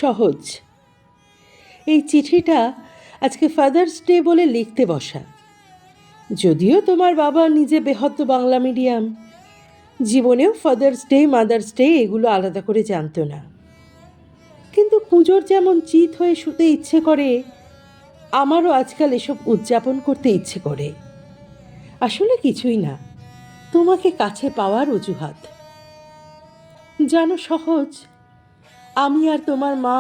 সহজ। এই চিঠিটা আজকে ফাদার্স ডে বলে লিখতে বসা। যদিও তোমার বাবা নিজে বেহদ্দ বাংলা মিডিয়াম, জীবনেও ফাদার্স ডে মাদার্স ডে এগুলো আলাদা করে জানতো না। কিন্তু পুজোর যেমন চিত হয়ে শুতে ইচ্ছে করে, আমারও আজকাল এসব উদযাপন করতে ইচ্ছে করে। আসলে কিছুই না, তোমাকে কাছে পাওয়ার অজুহাত। জানো সহজ, আমি আর তোমার মা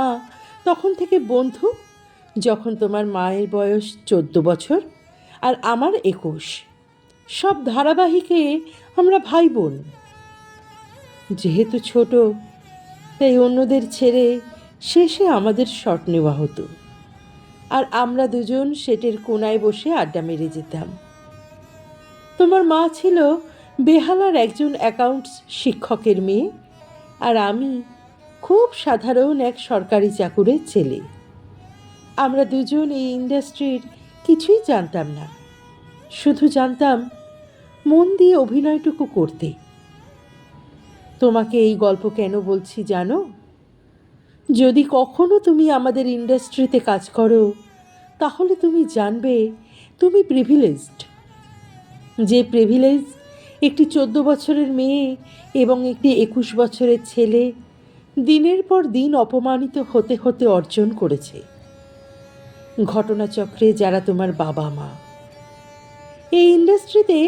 তখন থেকে বন্ধু যখন তোমার মায়ের বয়স 14 বছর আর আমার 21। সব ধারাবাহিকে আমরা ভাই বোন। যেহেতু ছোট, তাই অন্যদের ছেড়ে শেষে আমাদের শট নেওয়া হতো, আর আমরা দুজন সেটের কোনায় বসে আড্ডা মেরে যেতাম। তোমার মা ছিল বেহালার একজন অ্যাকাউন্টস শিক্ষকের মেয়ে, আর আমি খুব সাধারণ এক সরকারি চাকুরের ছেলে। আমরা দুজন এই ইন্ডাস্ট্রির কিছুই জানতাম না, শুধু জানতাম মন দিয়ে অভিনয়টুকু করতে। তোমাকে এই গল্প কেন বলছি জানো? যদি কখনো তুমি আমাদের ইন্ডাস্ট্রিতে কাজ করো, তাহলে তুমি জানবে তুমি প্রিভিলেজড। যে প্রিভিলেজ একটি 14 বছরের মেয়ে এবং একটি 21 বছরের ছেলে দিনের পর দিন অপমানিত হতে হতে অর্জন করেছে। ঘটনাচক্রে যারা তোমার বাবা মা। এই ইন্ডাস্ট্রিতে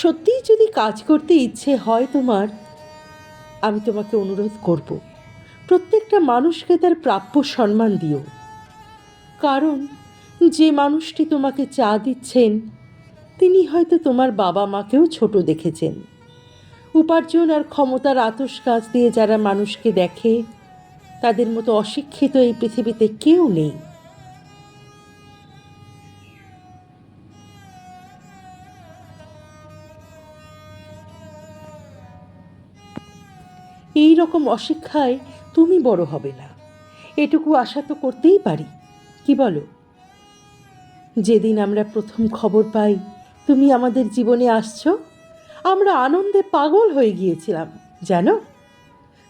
সত্যিই যদি কাজ করতে ইচ্ছে হয় তোমার, আমি তোমাকে অনুরোধ করব, প্রত্যেকটা মানুষকে তার প্রাপ্য সম্মান দিও। কারণ যে মানুষটি তোমাকে চা দিচ্ছেন, তিনি হয়তো তোমার বাবা মাকেও ছোট দেখেছেন। উপার্জন আর ক্ষমতার আতশ কাজ দিয়ে যারা মানুষকে দেখে, তাদের মতো অশিক্ষিত এই পৃথিবীতে কেউ নেই। এই রকম অশিক্ষায় তুমি বড় হবে না, এটুকু আশা তো করতেই পারি, কি বলো? যেদিন আমরা প্রথম খবর পাই তুমি আমাদের জীবনে আসছো, আমরা আনন্দে পাগল হয়ে গিয়েছিলাম জানো।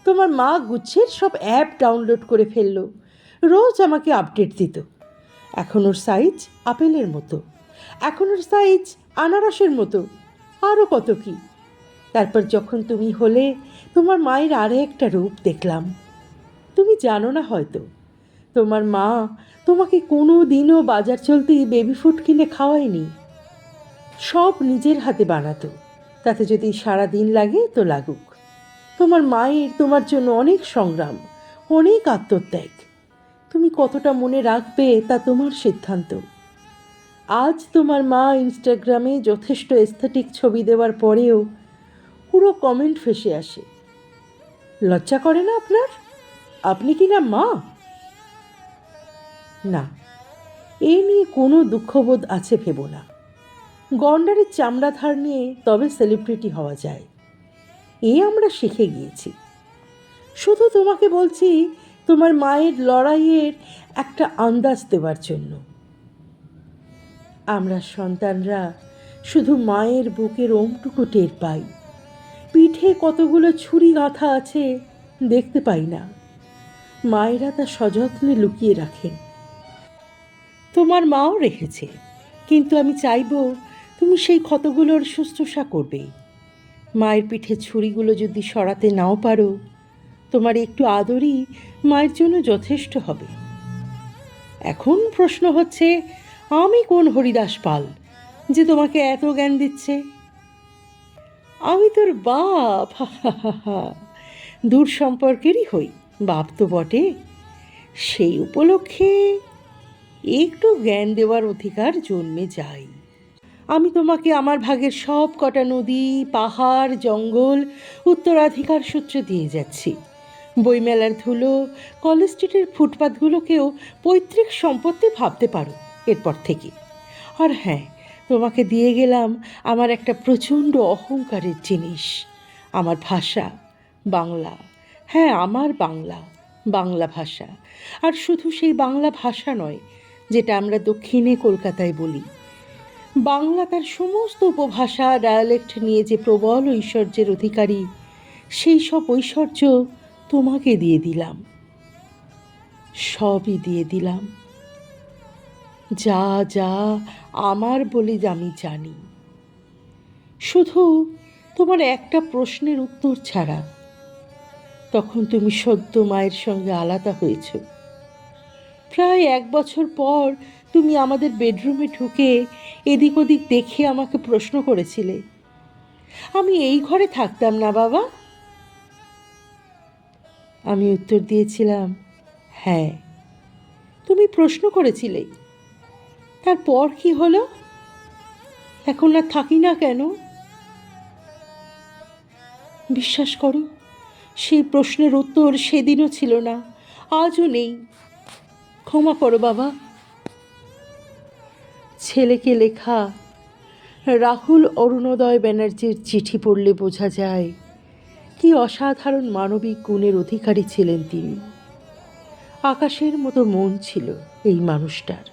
তোমার মা গুচ্ছের সব অ্যাপ ডাউনলোড করে ফেললো, রোজ আমাকে আপডেট দিত। এখন ওর সাইজ আপেলের মতো, এখন ওর সাইজ আনারসের মতো, আরও কত কি। তারপর যখন তুমি হলে, তোমার মায়ের আরে একটা রূপ দেখলাম। তুমি জানো না হয়তো, তোমার মা তোমাকে কোনো দিনও বাজার চলতেই বেবি ফুড কিনে খাওয়ায়নি। সব নিজের হাতে বানাতো, তাতে যদি সারা দিন লাগে তো লাগুক। তোমার মায়ের তোমার জন্য অনেক সংগ্রাম, অনেক আত্মত্যাগ। তুমি কতটা মনে রাখবে তা তোমার সিদ্ধান্ত। আজ তোমার মা ইনস্টাগ্রামে যথেষ্ট এস্থেটিক ছবি দেওয়ার পরেও পুরো কমেন্ট ফেসে আসে। লজ্জা করে না আপনার? আপনি কি না মা? না, এ নিয়ে কোনো দুঃখবোধ আছে ভেবো না। গন্ডারের চামড়া ধার নিয়ে তবে সেলিব্রিটি হওয়া যায়, এ আমরা শিখে গিয়েছি। শুধু তোমাকে বলছি তোমার মায়ের লড়াইয়ের একটা আন্দাজ দেওয়ার জন্য। আমরা সন্তানরা শুধু মায়ের বুকের ওমটুকু টের পাই, পিঠে কতগুলো ছুরি গাঁথা আছে দেখতে পাই না। মায়েরা তা সযত্নে লুকিয়ে রাখেন। তোমার মাও রেখেছে, কিন্তু আমি চাইব তুমি সেই ক্ষতগুলোর শুশ্রূষা করবে। মায়ের পিঠে ছুরিগুলো যদি সরাতে নাও পারো, তোমার একটু আদরই মায়ের জন্য যথেষ্ট হবে। এখন প্রশ্ন হচ্ছে, আমি কোন হরিদাস পাল যে তোমাকে এত জ্ঞান দিচ্ছে? আমি তোর বাপ। দূর সম্পর্কেরই হই, বাপ তো বটে। সেই উপলক্ষে একটু জ্ঞান দেওয়ার অধিকার জন্মে যায়। আমি তোমাকে আমার ভাগের সব কটা নদী, পাহাড়, জঙ্গল উত্তরাধিকার সূত্রে দিয়ে যাচ্ছি। বইমেলার ধুলো, কলেজ স্ট্রিটের ফুটপাথগুলোকেও পৈতৃক সম্পত্তি ভাবতে পারো এরপর থেকে। আর হ্যাঁ, তোমাকে দিয়ে গেলাম আমার একটা প্রচণ্ড অহংকারের জিনিস, আমার ভাষা বাংলা। হ্যাঁ, আমার বাংলা, বাংলা ভাষা। আর শুধু সেই বাংলা ভাষা নয় যেটা আমরা দক্ষিণে কলকাতায় বলি। বাংলা তার সমস্ত উপভাষা, ডায়ালেক্ট নিয়ে যে প্রবল ঐশ্বর্যের অধিকারী, সেই সব ঐশ্বর্য তোমাকে দিয়ে দিলাম। সবই দিয়ে দিলাম, যা যা আমার বলে আমি জানি, শুধু তোমার একটা প্রশ্নের উত্তর ছাড়া। তখন তুমি সদ্য মায়ের সঙ্গে আলাদা হয়েছ। প্রায় 1 বছর পর তুমি আমাদের বেডরুমে ঢুকে এদিক ওদিক দেখে আমাকে প্রশ্ন করেছিলে, আমি এই ঘরে থাকতাম না বাবা? আমি উত্তর দিয়েছিলাম, হ্যাঁ। তুমি প্রশ্ন করেছিলে, তারপর কি হলো? এখন আর থাকি না কেন? বিশ্বাস করো, সেই প্রশ্নের উত্তর সেদিনও ছিল না, আজও নেই। ক্ষমা করো বাবা। ছেলেকে লেখা রাহুল অরুণোদয় ব্যানার্জির চিঠি পড়লে বোঝা যায় কি অসাধারণ মানবিক গুণের অধিকারী ছিলেন তিনি। আকাশের মতো মন ছিল এই মানুষটার।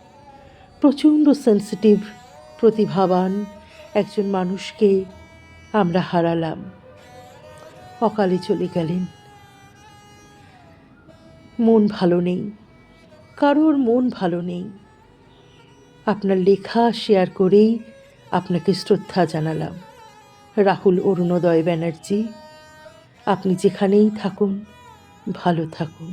প্রচণ্ড সেন্সিটিভ, প্রতিভাবান একজন মানুষকে আমরা হারালাম। অকালে চলে গেলেন। মন ভালো নেই, কারোর মন ভালো নেই। আপনার লেখা শেয়ার করেই আপনাকে শ্রদ্ধা জানালাম রাহুল অরুণোদয় ব্যানার্জি। আপনি যেখানেই থাকুন, ভালো থাকুন।